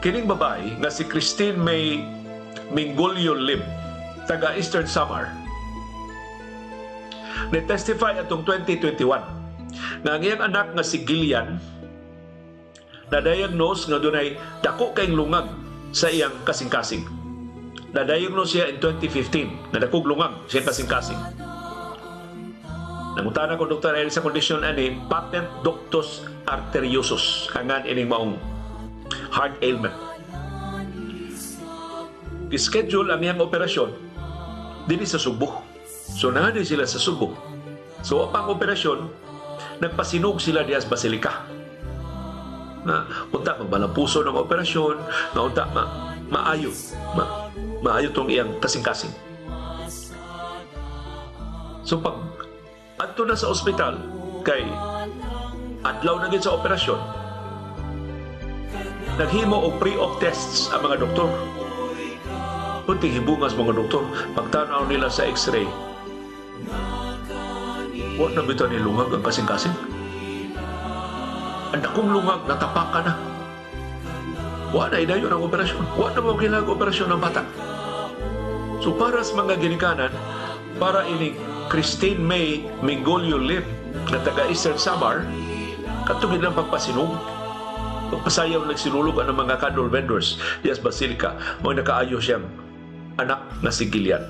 kining babae nga si Christine May Mingolio Lim, taga Eastern Samar, ni-testify atong 2021 nga ang iyang anak nga si Gillian na-diagnose nga dunay dako kayong lungag sa iyang kasing-kasing. Na-diagnose siya in 2015 na dakog lungag sa iyang kasing-kasing. Nangutana ko Dr. Ellie sa kondisyon ani patent ductus arteriosus, hangan ining maong heart ailment. Schedule ang iyang operasyon dinhi sa Subo. So nahadi sila sa Subo. So apang operasyon, nagpasinog sila diya sa Basilica. Na unta magbalang puso ng operasyon, na unta maayo tong iyang kasing-kasing. So pag adto na sa ospital kay adlaw na gid sa operasyon, naghimo og pre-op tests ang mga doktor. Kunting hibungas mga doktor, pagtanaw nila sa x-ray, wa na bitaw ni lungag ang kasing-kasing. Ang dakong lungag, natapakan na. Wa na idayon ang operasyon. Wa na mo kinag-operasyon ng bata. So para sa mga ginikanan, para ining Christine May Mingolio Lim na taga Eastern Samar, katugid lang pagpasinog. Pagpasayaw nagsinulog ang mga candle vendors dias Basilica, mga nakaayo siyang anak na si Gillian.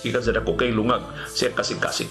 Ikan sa dako kay lungag siya kasing-kasing.